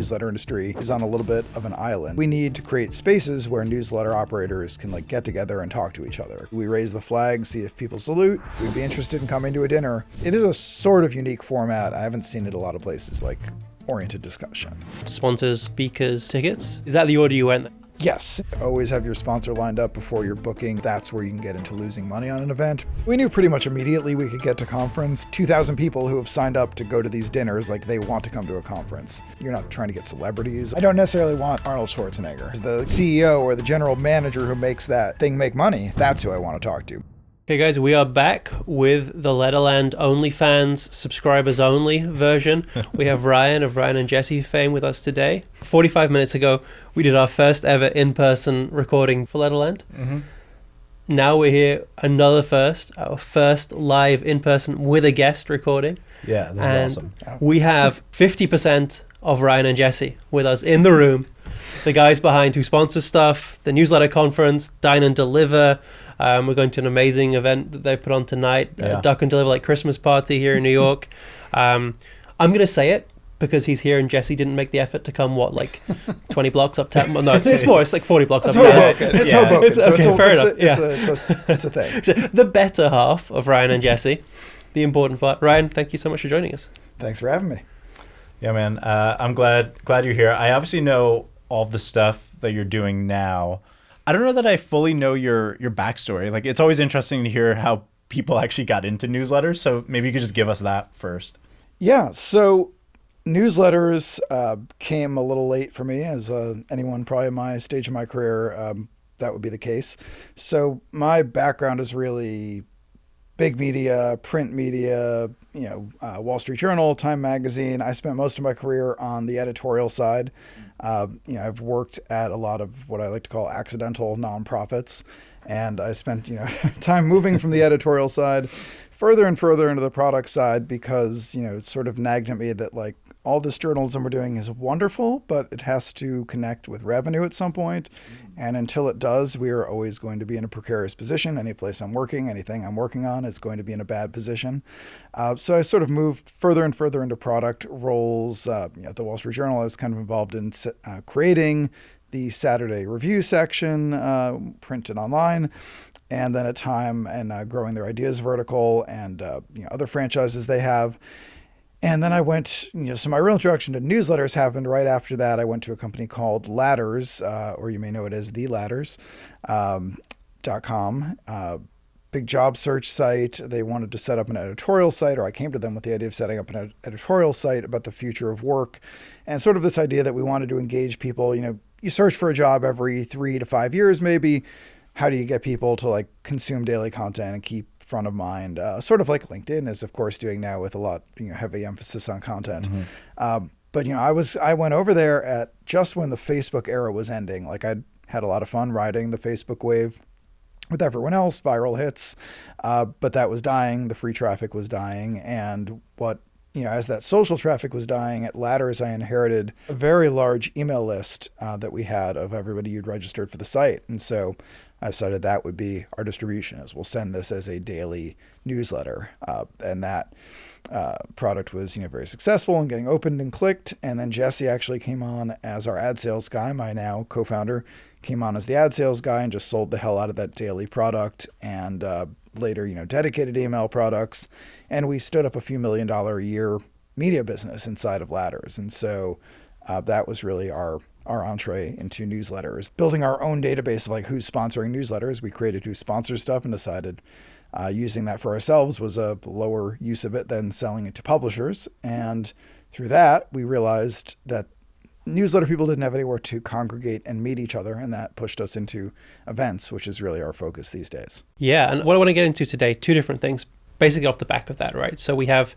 newsletter industry is on a little bit of an island. We need to create spaces where newsletter operators can like get together and talk to each other. We raise the flag, see if people salute. We'd be interested in coming to a dinner. It is a sort of unique format. I haven't seen it a lot of places, like oriented discussion. Sponsors, speakers, tickets. Is that the order you went? Yes. Always have your sponsor lined up before you're booking. That's where you can get into losing money on an event. We knew pretty much immediately we could get to conference. 2,000 people who have signed up to go to these dinners, like they want to come to a conference. You're not trying to get celebrities. I don't necessarily want Arnold Schwarzenegger. The CEO or the general manager who makes that thing make money, that's who I want to talk to. Okay guys, we are back with the Letterland OnlyFans subscribers only version. We have Ryan of Ryan and Jesse fame with us today. 45 minutes ago, we did our first ever in-person recording for Letterland. Mm-hmm. Now we're here, our first live in-person with a guest recording. Yeah, this is awesome. We have 50% of Ryan and Jesse with us in the room. The guys behind who sponsor stuff, the newsletter conference, Dine and Deliver. We're going to an amazing event that they put on tonight, Duck and Deliver, like Christmas party here in New York. I'm going to say it because he's here and Jesse didn't make the effort to come, 20 blocks uptown? No, it's more, it's like 40 blocks uptown. Hoboken. It's Hoboken. It's a thing. So the better half of Ryan and Jesse, the important part. Ryan, thank you so much for joining us. Thanks for having me. Yeah, man. I'm glad you're here. I obviously know all the stuff that you're doing now. I don't know that I fully know your backstory. Like, it's always interesting to hear how people actually got into newsletters. So maybe you could just give us that first. Yeah. So newsletters came a little late for me, as anyone probably in my stage of my career, that would be the case. So my background is really big media, print media, Wall Street Journal, Time Magazine. I spent most of my career on the editorial side. I've worked at a lot of what I like to call accidental nonprofits, and I spent, time moving from the editorial side further and further into the product side because, it sort of nagged at me that like all this journalism we're doing is wonderful, but it has to connect with revenue at some point. And until it does, we are always going to be in a precarious position. Any place I'm working, anything I'm working on is going to be in a bad position. So I sort of moved further and further into product roles. At the Wall Street Journal, I was kind of involved in creating the Saturday review section, printed online. And then at Time and growing their ideas vertical and other franchises they have. And then I went, so my real introduction to newsletters happened right after that. I went to a company called Ladders, or you may know it as theladders.com. Big job search site. They wanted to set up an editorial site, or I came to them with the idea of setting up an editorial site about the future of work. And sort of this idea that we wanted to engage people. You search for a job every 3 to 5 years, maybe. How do you get people to like consume daily content and keep front of mind? Sort of like LinkedIn is, of course, doing now with a lot, heavy emphasis on content. Mm-hmm. But I went over there at just when the Facebook era was ending. Like I'd had a lot of fun riding the Facebook wave with everyone else, viral hits, but that was dying. The free traffic was dying, and as that social traffic was dying at Ladders, I inherited a very large email list that we had of everybody who'd registered for the site, and so I decided that would be our distribution, as we'll send this as a daily newsletter. And that product was, very successful and getting opened and clicked. And then Jesse actually came on as our ad sales guy. My now co-founder came on as the ad sales guy and just sold the hell out of that daily product. And later, dedicated email products. And we stood up a few $1 million a year media business inside of Ladders. And so that was really our entree into newsletters. Building our own database of like who's sponsoring newsletters. We created who sponsors stuff and decided using that for ourselves was a lower use of it than selling it to publishers. And through that, we realized that newsletter people didn't have anywhere to congregate and meet each other. And that pushed us into events, which is really our focus these days. Yeah. And what I want to get into today, two different things, basically off the back of that, right? So we have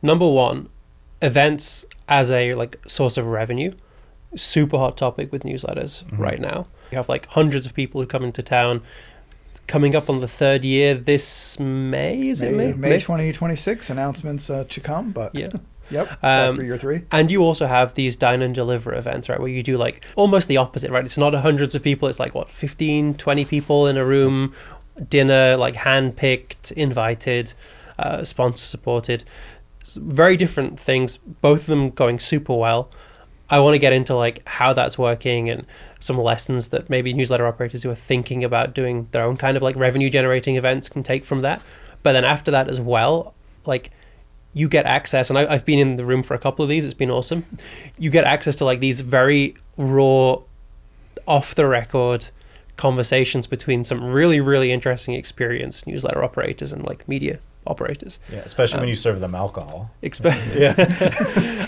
number one, events as a like source of revenue. Super hot topic with newsletters right now. You have like hundreds of people who come into town. It's coming up on the third year this May, is it May? May 2026, announcements to come, but yeah. Yep, for year 3. And you also have these dine and deliver events, right, where you do like almost the opposite, right? It's not hundreds of people, it's like 15, 20 people in a room, dinner, like hand-picked, invited, sponsor supported. Very different things, both of them going super well. I want to get into like how that's working and some lessons that maybe newsletter operators who are thinking about doing their own kind of like revenue generating events can take from that. But then after that as well, like you get access, and I've been in the room for a couple of these. It's been awesome. You get access to like these very raw, off the record conversations between some really, really interesting experienced newsletter operators and like media operators. Yeah, especially when you serve them alcohol.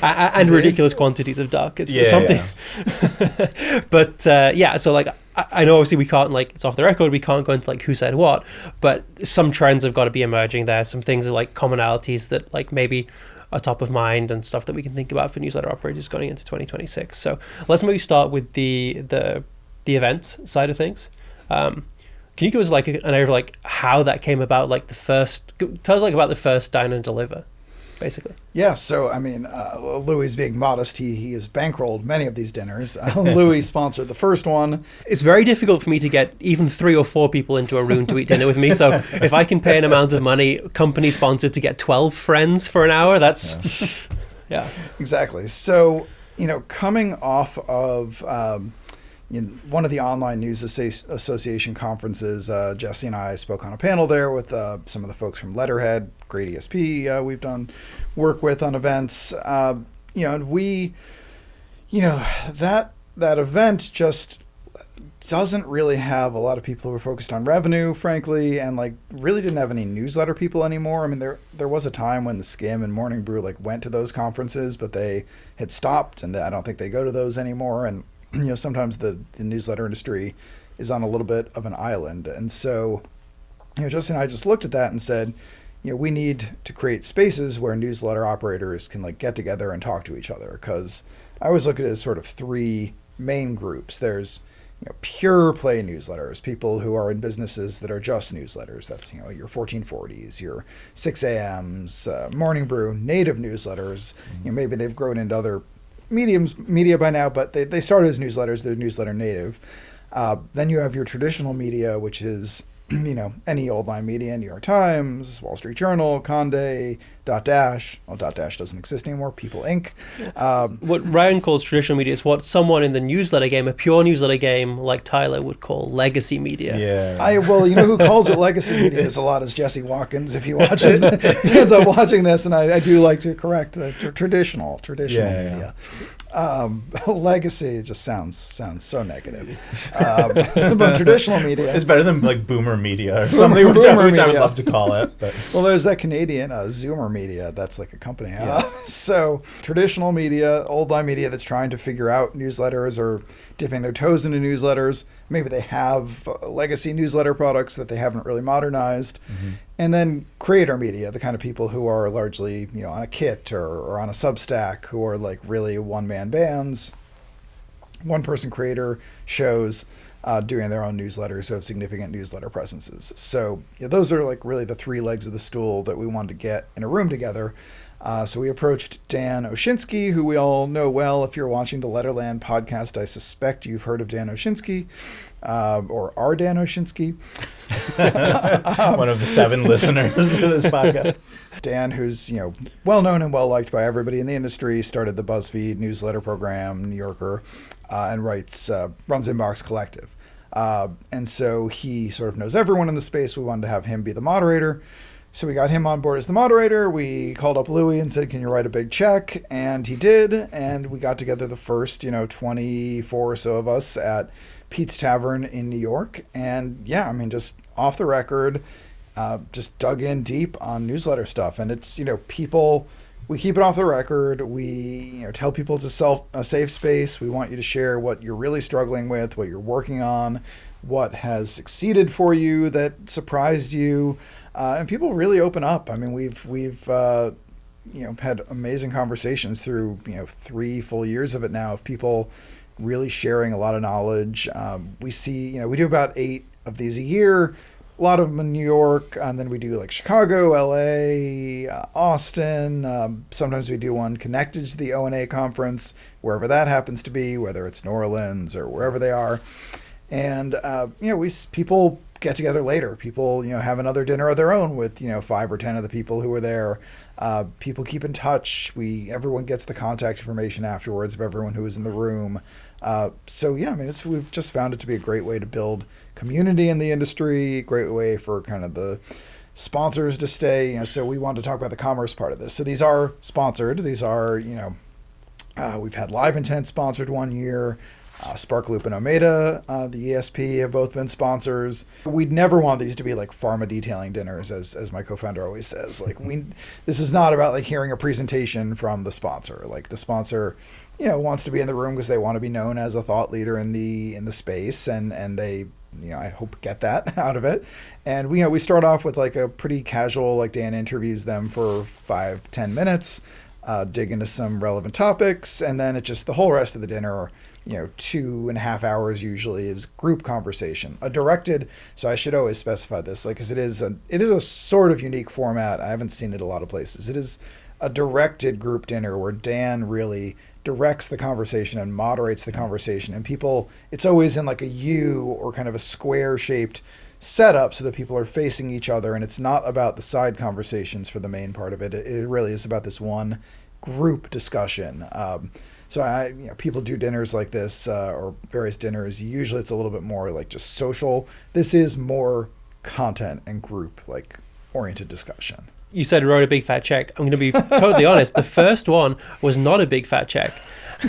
And ridiculous quantities of duck. It's something. Yeah. But so like I know obviously we can't, like, it's off the record, we can't go into like who said what, but some trends have got to be emerging there. Some things are like commonalities that like maybe are top of mind and stuff that we can think about for newsletter operators going into 2026. So let's maybe start with the event side of things. Can you give us like an idea of like how that came about? Like tell us like about the first Dine and Deliver, basically. Yeah, so I mean, Louis being modest, he has bankrolled many of these dinners. Louis sponsored the first one. It's very difficult for me to get even 3 or 4 people into a room to eat dinner with me. So if I can pay an amount of money, company sponsored, to get 12 friends for an hour, that's yeah. Exactly. So, coming off of one of the online news association conferences, Jesse and I spoke on a panel there with some of the folks from Letterhead, great ESP we've done work with on events. And we, that event just doesn't really have a lot of people who are focused on revenue, frankly, and like really didn't have any newsletter people anymore. I mean, there was a time when the Skim and Morning Brew like went to those conferences, but they had stopped, and I don't think they go to those anymore. And sometimes the newsletter industry is on a little bit of an island. And so, Justin and I just looked at that and said, we need to create spaces where newsletter operators can like get together and talk to each other. Because I always look at it as sort of 3 main groups. There's pure play newsletters, people who are in businesses that are just newsletters. That's, your 1440s, your 6 a.m.s, Morning Brew, native newsletters. Maybe they've grown into other media by now, but they started as newsletters. They're newsletter native. Then you have your traditional media, which is any old line media, New York Times, Wall Street Journal, Condé, Dotdash. Well, Dotdash doesn't exist anymore. People Inc. What Ryan calls traditional media is what someone in the newsletter game, a pure newsletter game like Tyler, would call legacy media. Yeah. Who calls it legacy media is a lot is Jesse Watkins. If he watches, he ends up watching this, and I do like to correct the traditional media. Legacy just sounds so negative. But traditional media is better than like boomer media or something, which I would love to call it. But. Well, there's that Canadian Zoomer media. That's like a company. So traditional media, old line media that's trying to figure out newsletters or dipping their toes into newsletters. Maybe they have legacy newsletter products that they haven't really modernized. Mm-hmm. And then creator media, the kind of people who are largely, on a Kit or on a Substack, who are like really one-man bands, one-person creator shows doing their own newsletters who have significant newsletter presences. So those are like really the 3 legs of the stool that we wanted to get in a room together. So we approached Dan Oshinsky, who we all know well. If you're watching the Letterland podcast, I suspect you've heard of Dan Oshinsky. Or our Dan Oshinsky. One of the 7 listeners to this podcast. Dan, who's well known and well liked by everybody in the industry, started the BuzzFeed newsletter program, New Yorker, and runs Inbox Collective. And so he sort of knows everyone in the space. We wanted to have him be the moderator. So we got him on board as the moderator. We called up Louis and said, can you write a big check? And he did. And we got together the first, 24 or so of us at Pete's Tavern in New York. And just off the record, just dug in deep on newsletter stuff. And it's, people, we keep it off the record. We tell people it's a safe space. We want you to share what you're really struggling with, what you're working on, what has succeeded for you that surprised you. And people really open up. I mean, we've had amazing conversations through 3 full years of it now of people really sharing a lot of knowledge. We see, we do about 8 of these a year, a lot of them in New York, and then we do like Chicago, LA, Austin. Sometimes we do one connected to the O&A conference, wherever that happens to be, whether it's New Orleans or wherever they are. And, people get together later. People, have another dinner of their own with, 5 or 10 of the people who were there. People keep in touch. Everyone gets the contact information afterwards of everyone who was in the room. We've just found it to be a great way to build community in the industry, great way for kind of the sponsors to stay. So we wanted to talk about the commerce part of this. So these are sponsored. These are, we've had Live Intent sponsored one year. Sparkloop and Omeda, the ESP, have both been sponsors. We'd never want these to be like pharma detailing dinners, as my co-founder always says. This is not about like hearing a presentation from the sponsor. Like the sponsor, wants to be in the room because they want to be known as a thought leader in the space, and they, I hope get that out of it. And we start off with like a pretty casual, like Dan interviews them for 5-10 minutes, dig into some relevant topics, and then it's just the whole rest of the dinner. 2.5 hours usually is group conversation. So I should always specify this, because it is a sort of unique format. I haven't seen it a lot of places. It is a directed group dinner where Dan really directs the conversation and moderates the conversation, and people, it's always in like a U or kind of a square shaped setup so that people are facing each other, and it's not about the side conversations for the main part of it. It really is about this one group discussion. So people do dinners like this, or various dinners. Usually it's a little bit more like just social. This is more content and group like oriented discussion. You said wrote a big fat check. I'm going to be totally honest. The first one was not a big fat check.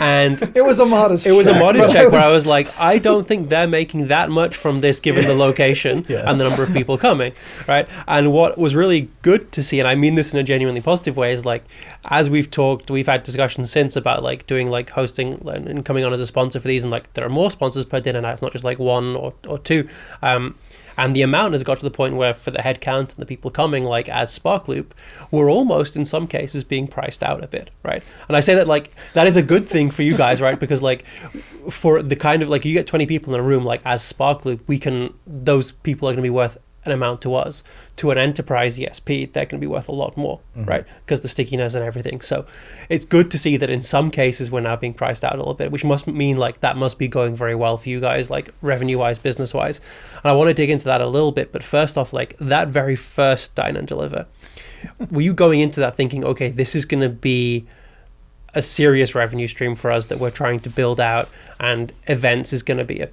And it was a modest check where I was like, I don't think they're making that much from this given the location and the number of people coming, right? And what was really good to see, and I mean this in a genuinely positive way, is like, as we've had discussions since about like doing like hosting and coming on as a sponsor for these, and like there are more sponsors per dinner now. It's not just like one or two. And the amount has got to the point where for the head count and the people coming, like as Sparkloop, we're almost in some cases being priced out a bit, right? And I say that like, that is a good thing for you guys, right? Because like for the kind of like, you get 20 people in a room, like as Sparkloop, those people are going to be worth an amount to us. To an enterprise ESP, they're going to be worth a lot more, right? Because the stickiness and everything. So it's good to see that in some cases we're now being priced out a little bit, which must mean like that must be going very well for you guys, like revenue-wise, business-wise. And I want to dig into that a little bit. But first off, like that very first Dine and Deliver, were you going into that thinking, okay, this is going to be a serious revenue stream for us that we're trying to build out, and events is going to be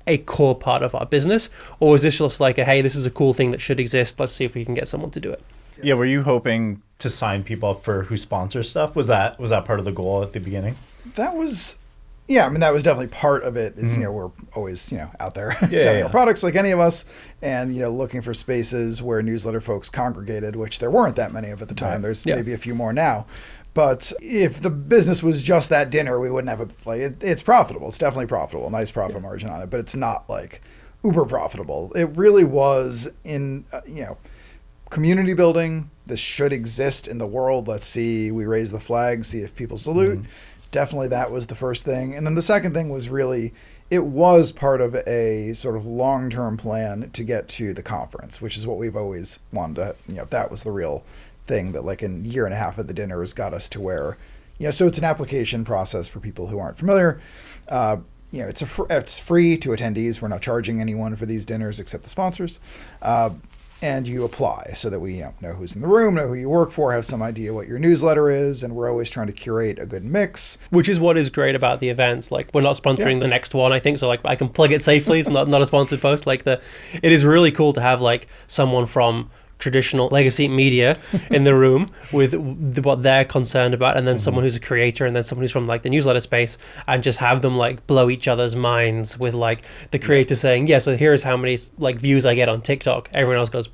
a core part of our business? Or is this just like hey, this is a cool thing that should exist, let's see if we can get someone to do it? Yeah, were you hoping to sign people up for who sponsor stuff? Was that part of the goal at the beginning? That was that was definitely part of it. Is we're always out there selling our products like any of us, and looking for spaces where newsletter folks congregated, which there weren't that many of at the time. There's maybe a few more now. But if the business was just that dinner, we wouldn't have it's profitable. It's definitely profitable, nice profit margin on it, but it's not like uber profitable. It really was in, community building. This should exist in the world. Let's see, we raise the flag, see if people salute. Definitely that was the first thing. And then the second thing was really, it was part of a sort of long-term plan to get to the conference, which is what we've always wanted to, that was the real thing that like a year and a half of the dinner has got us to where, so it's an application process for people who aren't familiar. It's free to attendees. We're not charging anyone for these dinners except the sponsors. And you apply so that we know who's in the room, know who you work for, have some idea what your newsletter is, and we're always trying to curate a good mix. Which is what is great about the events. Like we're not sponsoring the next one, I think, so like I can plug it safely. It's not a sponsored post. Like it is really cool to have like someone from traditional legacy media in the room with what they're concerned about, and then someone who's a creator, and then someone who's from like the newsletter space, and just have them like blow each other's minds with like the creator saying, so here's how many like views I get on TikTok. Everyone else goes,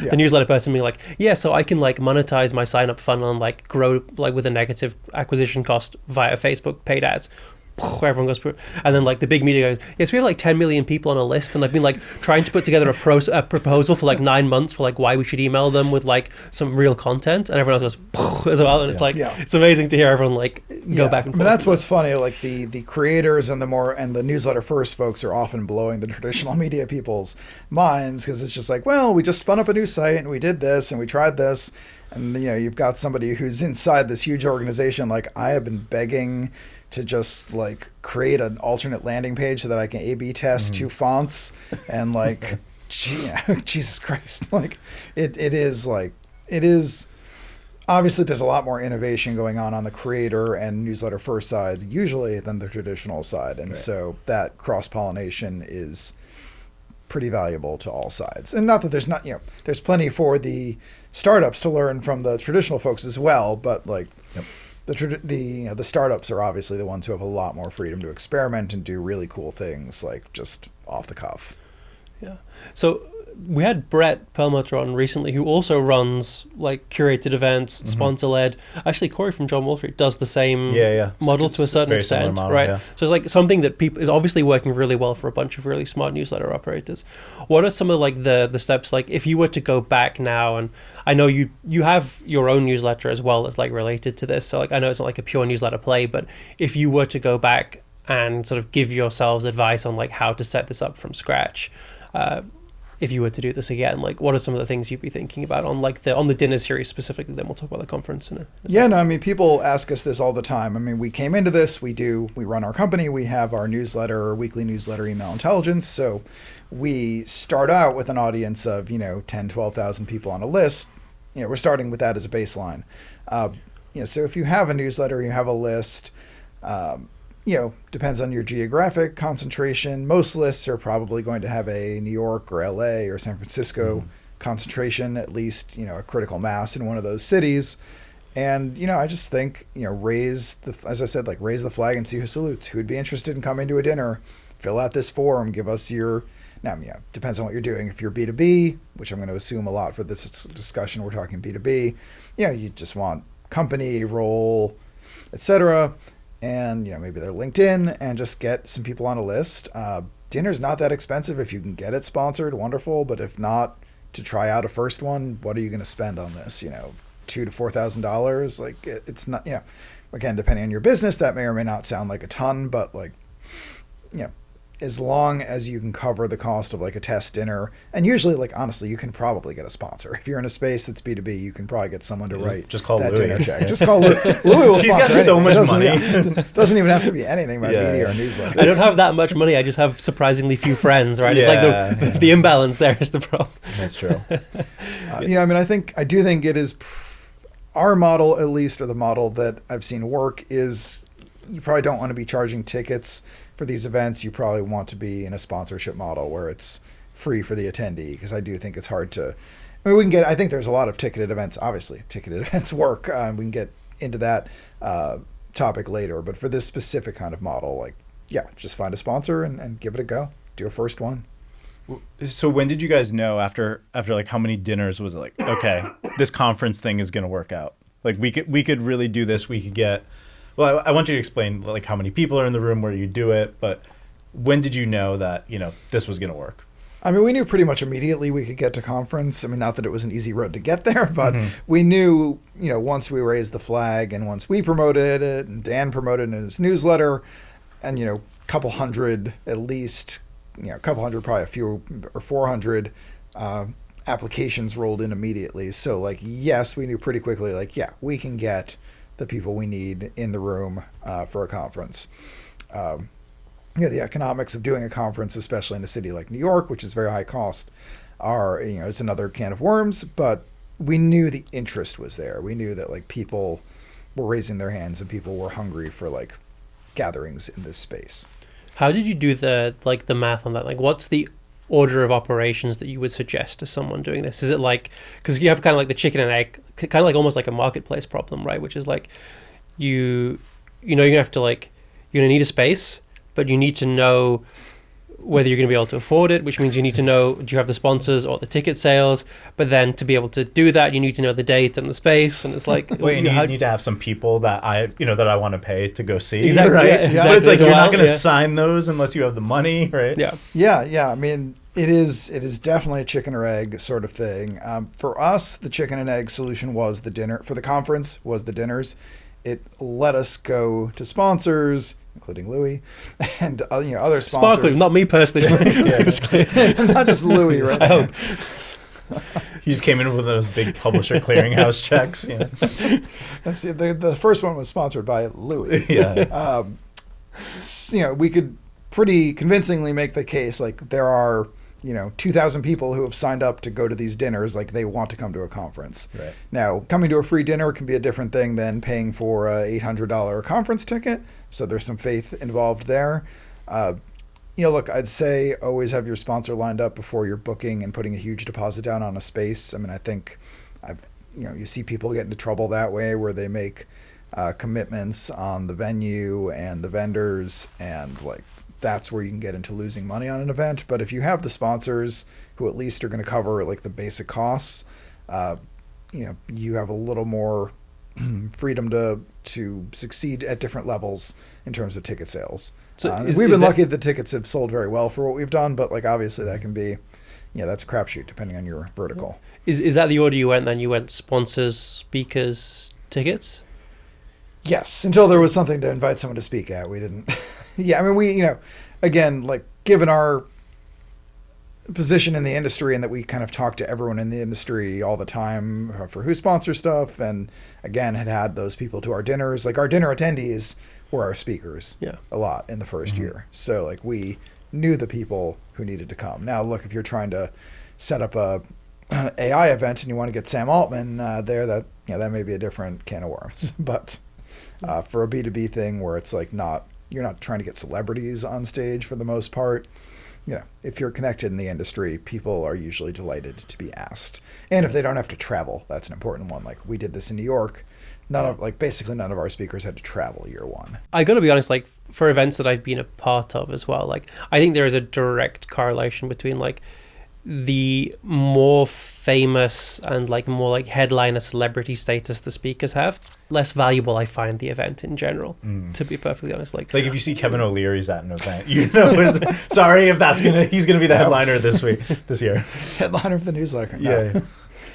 the newsletter person being like, so I can like monetize my sign up funnel and like grow like with a negative acquisition cost via Facebook paid ads. Everyone goes through, and then like the big media goes, yes, we have like 10 million people on a list, and I've been like trying to put together a proposal for like 9 months for like why we should email them with like some real content, and everyone else goes as well, and it's like it's amazing to hear everyone like go back and forth. I mean, that's what's funny, like the creators and the newsletter first folks are often blowing the traditional media people's minds, because it's just like, well, we just spun up a new site and we did this and we tried this, and you've got somebody who's inside this huge organization like, I have been begging to just like create an alternate landing page so that I can A/B test two fonts and like, Jesus Christ, like it is. Obviously, there's a lot more innovation going on the creator and newsletter first side usually than the traditional side. And so that cross-pollination is pretty valuable to all sides. And not that there's not, there's plenty for the startups to learn from the traditional folks as well. But like the startups are obviously the ones who have a lot more freedom to experiment and do really cool things like just off the cuff. Yeah. So we had Brett Perlmutter on recently, who also runs like curated events, sponsor led. Actually, Corey from John Wall Street does the same model to a certain extent, model, right? Yeah. So it's like something that people is obviously working really well for a bunch of really smart newsletter operators. What are some of like the steps? Like if you were to go back now, and I know you have your own newsletter as well as like related to this. So like I know it's not like a pure newsletter play, but if you were to go back and sort of give yourselves advice on like how to set this up from scratch. If you were to do this again, like what are some of the things you'd be thinking about on like on the dinner series specifically? Then we'll talk about the conference in a second. No, I mean, people ask us this all the time. I mean, we came into this, we run our company, we have our newsletter, weekly newsletter, email intelligence. So we start out with an audience of, 10, 12,000 people on a list. We're starting with that as a baseline. So if you have a newsletter, you have a list, depends on your geographic concentration. Most lists are probably going to have a New York or LA or San Francisco concentration, at least, a critical mass in one of those cities. And, I just think, raise the flag and see who salutes. Who'd be interested in coming to a dinner? Fill out this form, give us your, depends on what you're doing. If you're B2B, which I'm going to assume a lot for this discussion, we're talking B2B, you just want company, role, etc. And, maybe they're LinkedIn and just get some people on a list. Dinner's not that expensive. If you can get it sponsored, wonderful. But if not, to try out a first one, what are you going to spend on this? $2,000 to $4,000? Like it's not, again, depending on your business, that may or may not sound like a ton, but like, as long as you can cover the cost of like a test dinner, and usually like honestly you can probably get a sponsor. If you're in a space that's B2B, you can probably get someone to write just call that Louis. Dinner check. Just call Louis. Louis will She's sponsor got so anything. much money. It doesn't even have to be anything about media or newsletter. I don't have that much money. I just have surprisingly few friends, right? It's like the imbalance there is the problem. That's true. I do think it is our model, at least, or the model that I've seen work is you probably don't want to be charging tickets for these events. You probably want to be in a sponsorship model where it's free for the attendee, because I do think it's hard to, I think there's a lot of ticketed events, obviously ticketed events work. We can get into that topic later, but for this specific kind of model, just find a sponsor and give it a go. Do a first one. So when did you guys know after like how many dinners was it like, okay, this conference thing is going to work out? Like we could really do this. We could get, well, I want you to explain like how many people are in the room where you do it, but when did you know that, this was going to work? I mean, we knew pretty much immediately we could get to conference. I mean, not that it was an easy road to get there, but we knew, once we raised the flag and once we promoted it and Dan promoted it in his newsletter and, a couple hundred at least, a couple hundred, probably a few or 400 applications rolled in immediately. So like, yes, we knew pretty quickly, like, yeah, we can get the people we need in the room for a conference. The economics of doing a conference, especially in a city like New York, which is very high cost, are, is another can of worms, but we knew the interest was there. We knew that like people were raising their hands and people were hungry for like gatherings in this space. How did you do the math on that? Like, what's the order of operations that you would suggest to someone doing this? Is it like, because you have kind of like the chicken and egg, kind of like almost like a marketplace problem, right? Which is like, you're gonna have to like, you're gonna need a space, but you need to know whether you're going to be able to afford it, which means you need to know, do you have the sponsors or the ticket sales? But then to be able to do that, you need to know the date and the space. And it's like, wait, you need to have some people that I want to pay to go see. Exactly. Right? Yeah, exactly. So it's like, you're not going to sign those unless you have the money, right? Yeah. I mean, it is definitely a chicken or egg sort of thing. For us, the chicken and egg solution was the dinner. For the conference was the dinners. It let us go to sponsors, including Louis, and other sponsors. Sparkling, not me personally. Not just Louis, right? I hope. You just came in with those big publisher clearinghouse checks. That's the first one was sponsored by Louis. we could pretty convincingly make the case like there are 2,000 people who have signed up to go to these dinners, like they want to come to a conference. Right. Now, coming to a free dinner can be a different thing than paying for a $800 conference ticket. So there's some faith involved there. Look, I'd say always have your sponsor lined up before you're booking and putting a huge deposit down on a space. I mean, I think you see people get into trouble that way where they make commitments on the venue and the vendors, and like that's where you can get into losing money on an event. But if you have the sponsors who at least are going to cover like the basic costs, you have a little more freedom to succeed at different levels in terms of ticket sales. So we've been lucky that the tickets have sold very well for what we've done, but like obviously that can be, that's a crapshoot depending on your vertical. Is that the order you went then? You went sponsors, speakers, tickets? Yes, until there was something to invite someone to speak at. We didn't. Yeah, I mean, we, again, like given our position in the industry and that we kind of talk to everyone in the industry all the time for who sponsors stuff, and again, had those people to our dinners. Like our dinner attendees were our speakers a lot in the first year. So like we knew the people who needed to come. Now, look, if you're trying to set up a AI event and you want to get Sam Altman there, that may be a different can of worms. But for a B2B thing where it's like you're not trying to get celebrities on stage for the most part. If you're connected in the industry, people are usually delighted to be asked. And if they don't have to travel, that's an important one. Like we did this in New York. Basically none of our speakers had to travel year one. I got to be honest, like for events that I've been a part of as well, like I think there is a direct correlation between like the more famous and like more like headliner celebrity status the speakers have, less valuable I find the event in general, to be perfectly honest. Like if you see Kevin O'Leary's at an event, sorry if he's gonna be the headliner this year. Headliner of the newsletter. No. Yeah.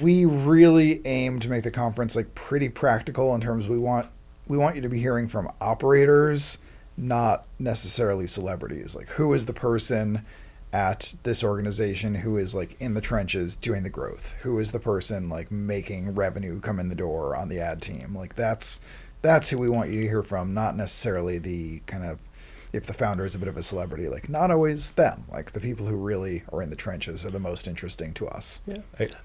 We really aim to make the conference like pretty practical in terms we want you to be hearing from operators, not necessarily celebrities. Like who is the person at this organization who is like in the trenches doing the growth? Who is the person like making revenue come in the door on the ad team? Like that's who we want you to hear from, not necessarily the kind of, if the founder is a bit of a celebrity, like not always them. Like the people who really are in the trenches are the most interesting to us. Yeah.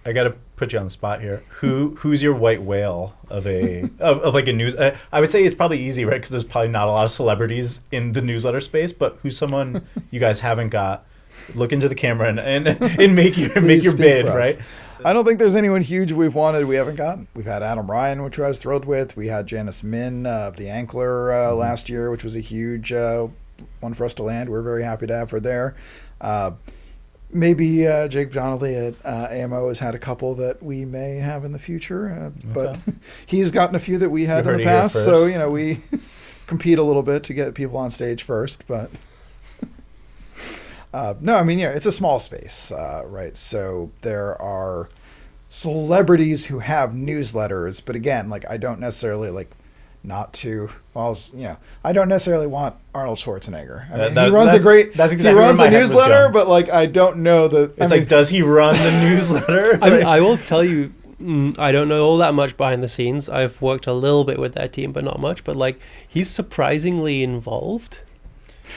I got to put you on the spot here. Who's your white whale of like a news? I would say it's probably easy, right? Because there's probably not a lot of celebrities in the newsletter space. But who's someone you guys haven't got? Look into the camera and make your bid, right? I don't think there's anyone huge we've wanted we haven't gotten. We've had Adam Ryan, which I was thrilled with. We had Janice Min of The Ankler last year, which was a huge one for us to land. We're very happy to have her there. Maybe Jake Donnelly at AMO has had a couple that we may have in the future, but he's gotten a few that we had in the past. So, we compete a little bit to get people on stage first, but... no, I mean, it's a small space, right? So there are celebrities who have newsletters, but again, like I don't necessarily I don't necessarily want Arnold Schwarzenegger. I mean, he runs a newsletter, but like I don't know that. Does he run the newsletter? I will tell you, I don't know all that much behind the scenes. I've worked a little bit with their team, but not much. But like, he's surprisingly involved.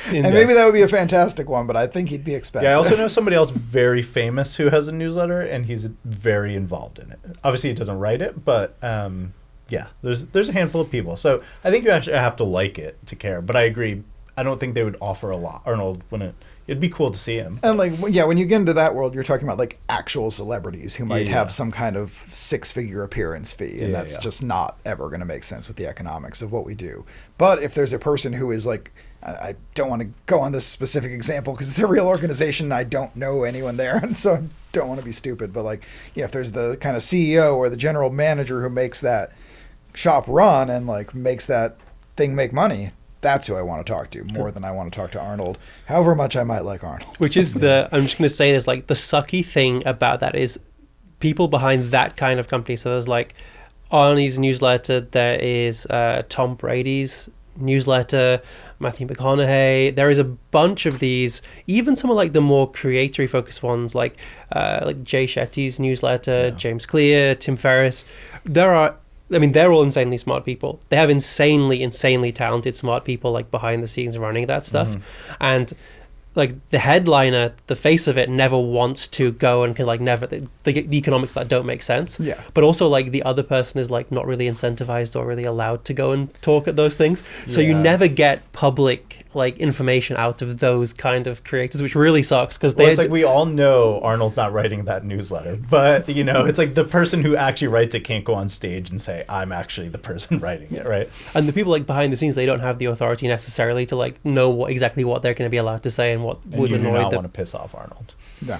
And maybe that would be a fantastic one, but I think he'd be expensive. Yeah, I also know somebody else very famous who has a newsletter, and he's very involved in it. Obviously, he doesn't write it, but there's a handful of people. So I think you actually have to like it to care. But I agree. I don't think they would offer a lot. Arnold wouldn't. It'd be cool to see him. And when you get into that world, you're talking about like actual celebrities who might have some kind of 6-figure appearance fee, and that's just not ever going to make sense with the economics of what we do. But if there's a person who is like, I don't want to go on this specific example because it's a real organization and I don't know anyone there, and so I don't want to be stupid, but like, if there's the kind of CEO or the general manager who makes that shop run and like makes that thing make money, that's who I want to talk to more than I want to talk to Arnold, however much I might like Arnold. Which is I'm just going to say this, like the sucky thing about that is people behind that kind of company. So there's like Arnie's newsletter, there is Tom Brady's newsletter, Matthew McConaughey. There is a bunch of these, even some of like the more creatory focused ones, like Jay Shetty's newsletter, James Clear, Tim Ferriss. There are I mean, they're all insanely smart people. They have insanely talented smart people like behind the scenes running that stuff. And like the headliner, the face of it never wants to go and can like never the economics that don't make sense. Yeah. But also like the other person is like not really incentivized or really allowed to go and talk at those things. So you never get public like information out of those kind of creators, which really sucks because it's like we all know Arnold's not writing that newsletter, but you know, it's like the person who actually writes it can't go on stage and say, I'm actually the person writing it, right? And the people like behind the scenes, they don't have the authority necessarily to like know exactly what they're going to be allowed to say and what would you do annoy not them. want to piss off Arnold. No.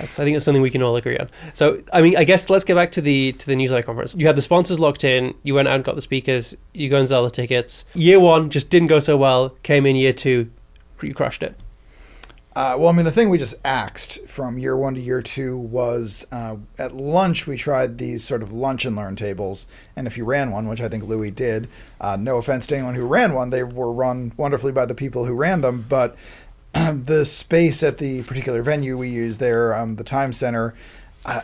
I think that's something we can all agree on. So, I mean, I guess let's get back to the newsletter conference. You had the sponsors locked in. You went out and got the speakers. You go and sell the tickets. Year one just didn't go so well. Came in year two, you crushed it. Well, I mean, the thing we just axed from year one to year two was at lunch, we tried these sort of lunch and learn tables. And if you ran one, which I think Louis did, no offense to anyone who ran one, they were run wonderfully by the people who ran them. But the space at the particular venue we used there, the Time Center,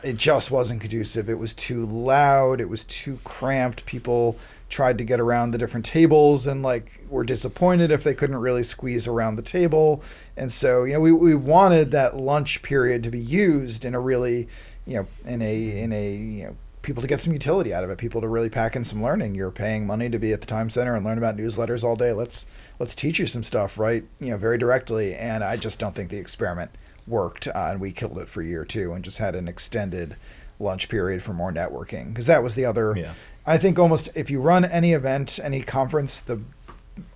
it just wasn't conducive. It was too loud. It was too cramped. People tried to get around the different tables and like were disappointed if they couldn't really squeeze around the table. And so, you know, we wanted that lunch period to be used in a really, you know, in a people to get some utility out of it, people to really pack in some learning. You're paying money to be at the Time Center and learn about newsletters all day. Let's teach you some stuff, right? You know, very directly. And I just don't think the experiment worked, and we killed it for year two and just had an extended lunch period for more networking, because that was the other. Yeah. I think almost if you run any event, any conference, the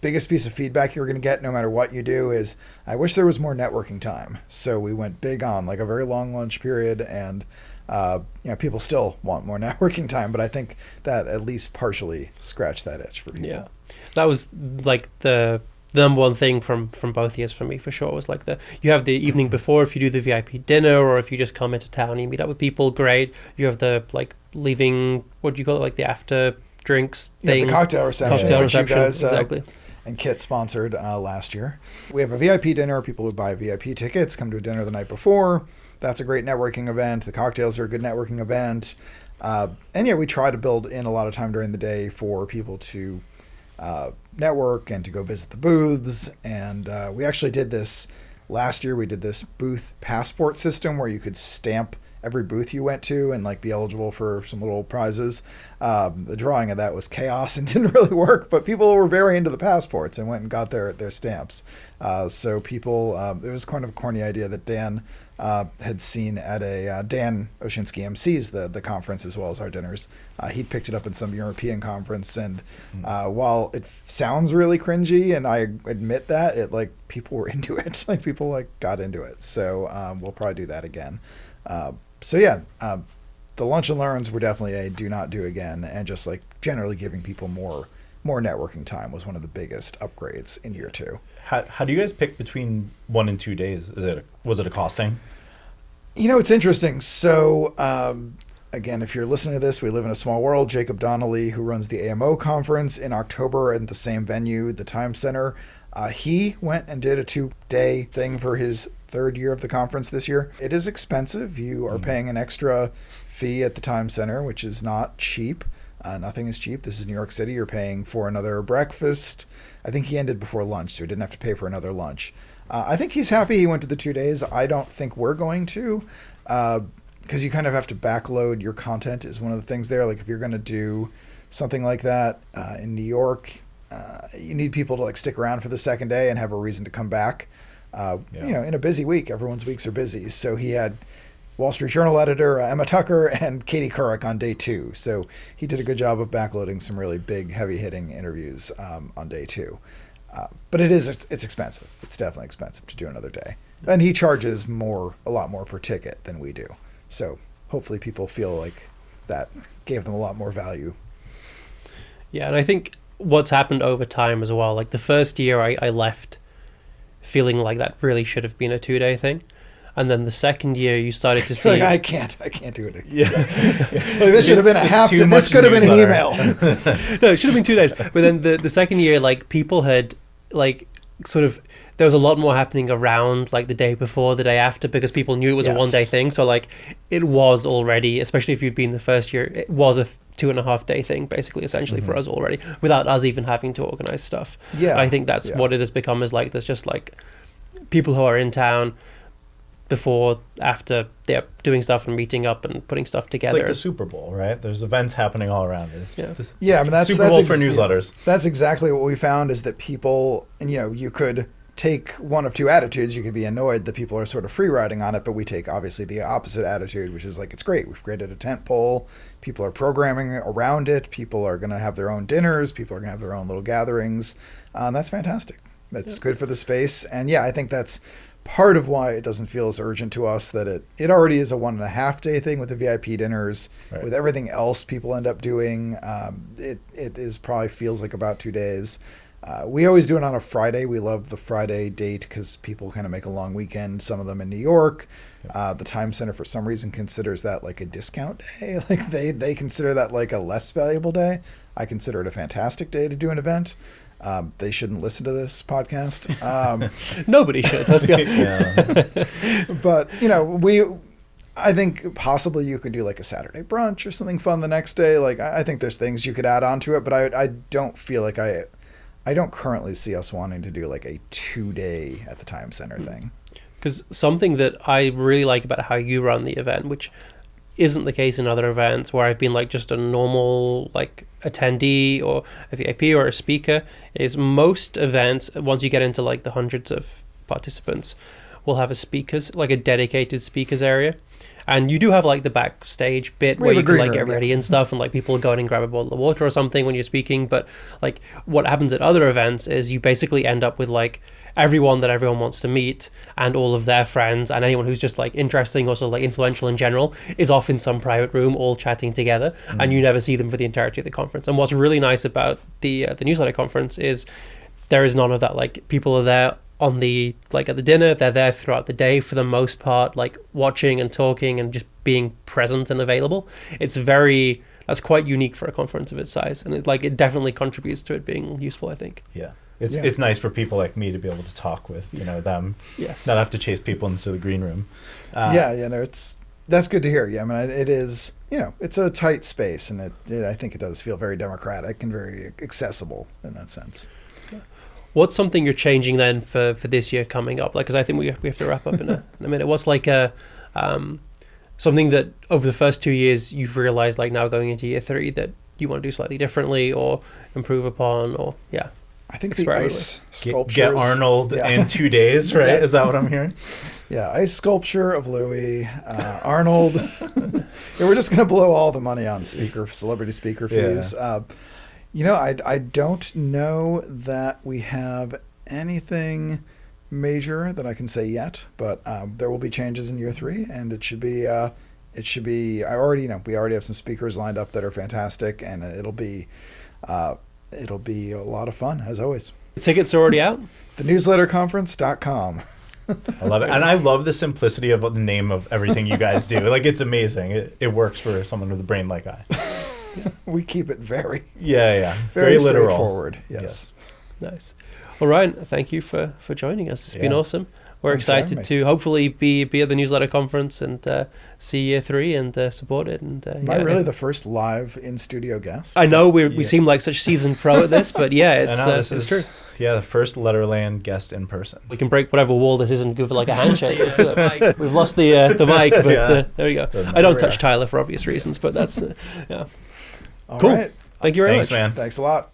biggest piece of feedback you're going to get no matter what you do is, I wish there was more networking time. So we went big on like a very long lunch period, and you know, people still want more networking time, but I think that at least partially scratched that itch for people. Yeah, that was like the number one thing from both years for me, for sure, was like you have the evening before if you do the VIP dinner, or if you just come into town and you meet up with people, great. You have the like leaving, what do you call it, like the after drinks thing. Yeah, the cocktail reception, which you guys exactly. And Kit sponsored last year. We have a VIP dinner. People who buy VIP tickets come to a dinner the night before. That's a great networking event. The cocktails are a good networking event. And yeah, we try to build in a lot of time during the day for people to network and to go visit the booths. And we actually did this last year. We did this booth passport system where you could stamp every booth you went to and like be eligible for some little prizes. The drawing of that was chaos and didn't really work, but people were very into the passports and went and got their stamps. So people, it was kind of a corny idea that Dan had seen at a Dan Oshinsky MC's the conference as well as our dinners. He'd picked it up in some European conference, and while it sounds really cringy, and I admit that, it like people were into it, like people like got into it. So we'll probably do that again. So yeah, the lunch and learns were definitely a do not do again, and just like generally giving people more networking time was one of the biggest upgrades in year two. How do you guys pick between 1 and 2 days? Was it a cost thing? You know, it's interesting. So again, if you're listening to this, we live in a small world. Jacob Donnelly, who runs the AMO conference in October at the same venue, the Time Center, he went and did a 2-day thing for his third year of the conference this year. It is expensive. You are paying an extra fee at the Time Center, which is not cheap. Nothing is cheap. This is New York City. You're paying for another breakfast. I think he ended before lunch, so he didn't have to pay for another lunch. I think he's happy he went to the 2 days. I don't think we're going to, because you kind of have to backload your content is one of the things there. Like if you're going to do something like that in New York, you need people to like stick around for the second day and have a reason to come back. You know, in a busy week, everyone's weeks are busy. So he had Wall Street Journal editor Emma Tucker and Katie Couric on day 2. So he did a good job of backloading some really big, heavy-hitting interviews on day 2. But it's expensive. It's definitely expensive to do another day. And he charges a lot more per ticket than we do. So hopefully people feel like that gave them a lot more value. Yeah, and I think what's happened over time as well, like the first year I left feeling like that really should have been a 2-day thing. And then the second year, you started to see. Like, I can't do it. Yeah, like, this should have been a half. This could have been an email. No, it should have been 2 days. But then the second year, like people had like sort of there was a lot more happening around like the day before, the day after, because people knew it was a Yes. 1 day thing. So like it was already, especially if you'd been the first year, it was a 2.5 day thing, basically, essentially for us already, without us even having to organize stuff. Yeah. I think that's what it has become, is like there's just like people who are in town before, after, they're doing stuff and meeting up and putting stuff It's together. like the Super Bowl, right? There's events happening all around it. It's Yeah. Yeah, I mean, that's Super Bowl for newsletters. That's exactly what we found, is that people, and you could take one of two attitudes. You could be annoyed that people are sort of free riding on it, but we take obviously the opposite attitude, which is like, it's great. We've created a tent pole. People are programming around it. People are going to have their own dinners. People are going to have their own little gatherings. That's fantastic. That's good for the space. And yeah, I think that's part of why it doesn't feel as urgent to us, that it already is a 1.5 day thing with the VIP dinners. Right. With everything else people end up doing, it is probably feels like about 2 days. We always do it on a Friday. We love the Friday date because people kind of make a long weekend, some of them in New York. The Time Center, for some reason, considers that like a discount day. Like they consider that like a less valuable day. I consider it a fantastic day to do an event. They shouldn't listen to this podcast. Nobody should, let's be honest. Yeah. But, I think possibly you could do like a Saturday brunch or something fun the next day. Like, I think there's things you could add on to it, but I don't feel like I don't currently see us wanting to do like a 2-day at the Time Center thing. Because something that I really like about how you run the event, which isn't the case in other events where I've been like just a normal like attendee or a VIP or a speaker, is most events, once you get into like the hundreds of participants, will have a dedicated speakers area. And you do have like the backstage bit where you can like get ready and stuff, and like people go in and grab a bottle of water or something when you're speaking. But like what happens at other events is you basically end up with like everyone that everyone wants to meet and all of their friends and anyone who's just like interesting or sort of like influential in general is off in some private room all chatting together, and you never see them for the entirety of the conference. And what's really nice about the newsletter conference is there is none of that. Like people are there on the like at the dinner, they're there throughout the day for the most part, like watching and talking and just being present and available. That's quite unique for a conference of its size, and it definitely contributes to it being useful, I think. Yeah. It's nice for people like me to be able to talk with them. Yes. Not have to chase people into the green room. That's good to hear. Yeah, I mean, it is. It's a tight space, and I think it does feel very democratic and very accessible in that sense. What's something you're changing then for this year coming up? Like, because I think we have to wrap up in a minute. What's like something that over the first 2 years you've realized, like now going into year 3, that you want to do slightly differently or improve upon, or I think the ice sculptures. Get Arnold in 2 days, right? Is that what I'm hearing? Yeah, ice sculpture of Louis, Arnold. We're just going to blow all the money on celebrity speaker fees. I don't know that we have anything major that I can say yet, but there will be changes in year 3, and it should be. We already have some speakers lined up that are fantastic, and it'll be a lot of fun as always. The tickets are already out. thenewsletterconference.com. I love it. And I love the simplicity of the name of everything you guys do. Like, it's amazing. It works for someone with a brain like I. We keep it very very literal. Straightforward. Yes. Nice. All right. Thank you for joining us. It's been awesome. We're excited to hopefully be at the newsletter conference and see year 3 and support it. And Am I really the first live in studio guest? I know we seem like such seasoned pro at this, but it's true. Yeah, the first Letterland guest in person. We can break whatever wall this is and give it like a handshake. We've lost the mic, but there we go. I don't touch Tyler for obvious reasons, but that's All cool. Right. Thank you very much. Thanks, man. Thanks a lot.